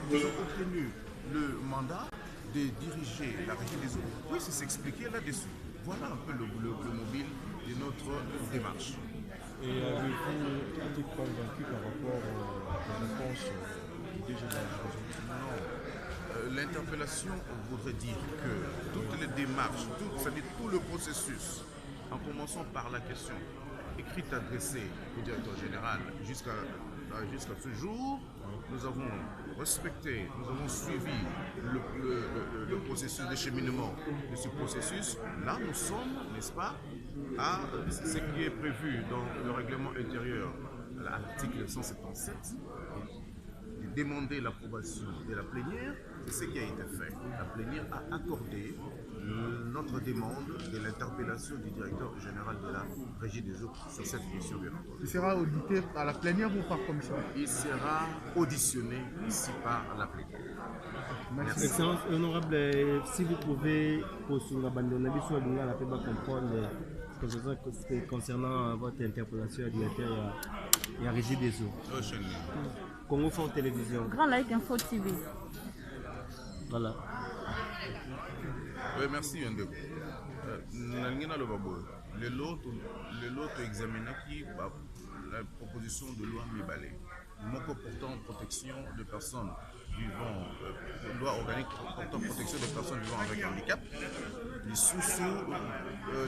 Ils ont obtenu le mandat de diriger la régie des eaux. Oui, c'est s'expliquer là-dessus. Voilà un peu le mobile de notre démarche. Et avez-vous été convaincu par rapport aux réponses du DG de la région? Non. L'interpellation voudrait dire que toutes les démarches, c'est-à-dire tout le processus, en commençant par la question écrite adressée au directeur général jusqu'à ce jour, nous avons respecté, nous avons suivi le processus d'acheminement de ce processus. Là, nous sommes, n'est-ce pas, à ce qui est prévu dans le règlement intérieur à l'article 177, de demander l'approbation de la plénière. C'est ce qui a été fait. La plénière a accordé notre demande de l'interpellation du directeur général de la Régie des eaux sur cette question. Il sera audité à la plénière ou par commission? Il sera auditionné ici par la plénière. Merci. Excellence honorable, si vous pouvez poursuivre la comprendre concernant votre interpellation à directeur et la Régie des eaux. Congo Fort Télévision. Grand Like Info TV. Voilà. Oui, merci Yandeko. Le lot examiné la proposition de loi Mibale, portant protection de personnes vivant, loi organique portant protection des personnes vivant avec handicap. Les sous-sous,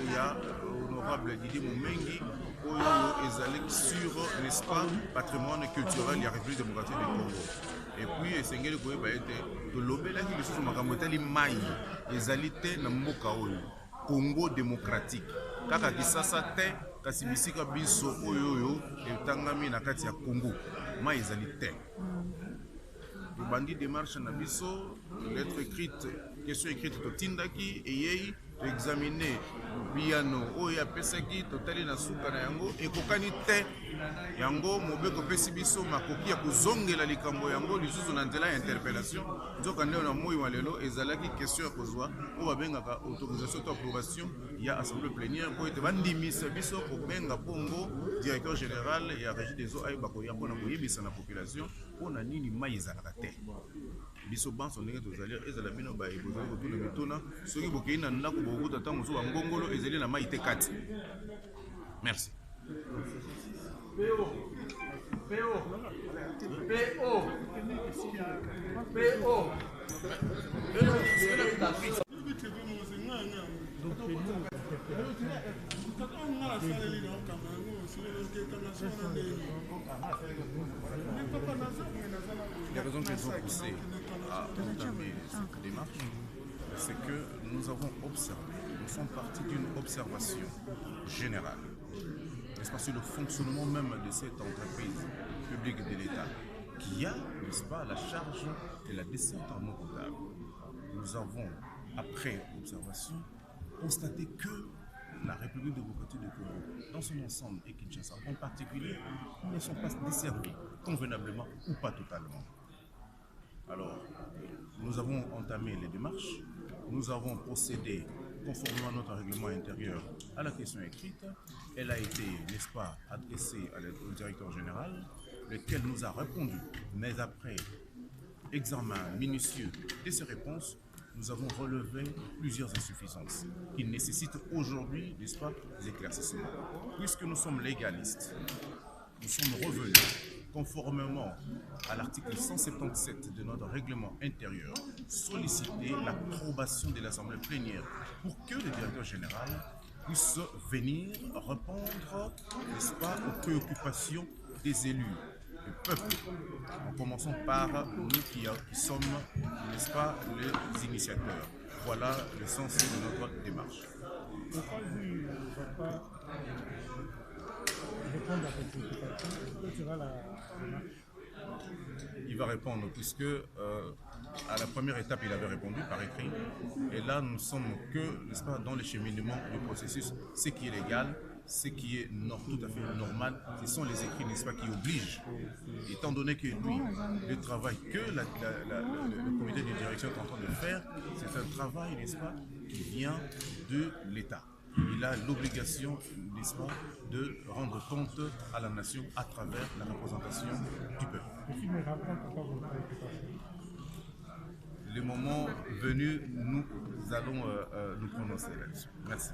il y a honorable Didier Moumengi, sur, n'est-ce pas, patrimoine culturel de la République démocratique du Congo. Et puis, Sengeli Koyeba était de l'obéla qui est Makamotali Maï, les alités Namboka Congo démocratique. Kaka Kisasa Te, Kasibisika Biso Oyoyo, et Tangami Nakati ya Congo. Maï les alités. Le bandit démarche Nabiso, lettre écrite, question écrite de Tindaki, et Yei, examiner Biano, Oya Pesaki, Totali Nasuka na Yango, et Kokani Te, Yango, Mobeko Pesibiso, Makoki, Akuzonge la Likambo Yango, Lisuzu Nantela, interpellation, Zokande on a Moui Walelo, et Zalaki, question à Kozwa, ou Abengaka, autorisation d'approbation, il y a assemblée plénière, pour être Vandimi, Biso, Obenga Pongo, directeur général, et à Régie des eaux, Aïbakoya, pour Nakoyebisa la population, on a Nini Maïzalakate. Biso ban son ndenge tozali ezala bino ba ebozali kotuna mituna soki bokei na ndako bokuta ntango mosusu bangongolo ezali na mai te kati. Merci. Les raisons qui nous ont poussé à entamer cette démarche, c'est que nous avons observé, nous sommes partis d'une observation générale, n'est-ce pas, sur le fonctionnement même de cette entreprise publique de l'État, qui a, n'est-ce pas, la charge de la desserte en eau potable. Nous avons, après observation, constaté que la République démocratique du Congo, dans son ensemble, et Kinshasa en particulier, ne sont pas desservis convenablement ou pas totalement. Alors, nous avons entamé les démarches, nous avons procédé conformément à notre règlement intérieur à la question écrite. Elle a été, n'est-ce pas, adressée au directeur général, lequel nous a répondu, mais après examen minutieux de ces réponses, nous avons relevé plusieurs insuffisances qui nécessitent aujourd'hui, n'est-ce pas, des éclaircissements. Puisque nous sommes légalistes, nous sommes revenus conformément à l'article 177 de notre règlement intérieur, solliciter l'approbation de l'Assemblée plénière pour que le directeur général puisse venir répondre, n'est-ce pas, aux préoccupations des élus du peuple, en commençant par nous qui sommes, n'est-ce pas, les initiateurs. Voilà le sens de notre démarche. Pourquoi lui ne va pas répondre à cette préoccupation? Quelle sera la démarche? Il va répondre puisque à la première étape il avait répondu par écrit et là nous sommes que, n'est-ce pas, dans le cheminement du processus, ce qui est légal, ce qui est tout à fait normal, ce sont les écrits, n'est-ce pas, qui obligent, étant donné que lui, le travail que le comité de direction est en train de faire, c'est un travail, n'est-ce pas, qui vient de l'État. Il a l'obligation, n'est-ce pas, de rendre compte à la nation à travers la représentation du peuple. venu, nous allons nous prononcer là-dessus. Merci.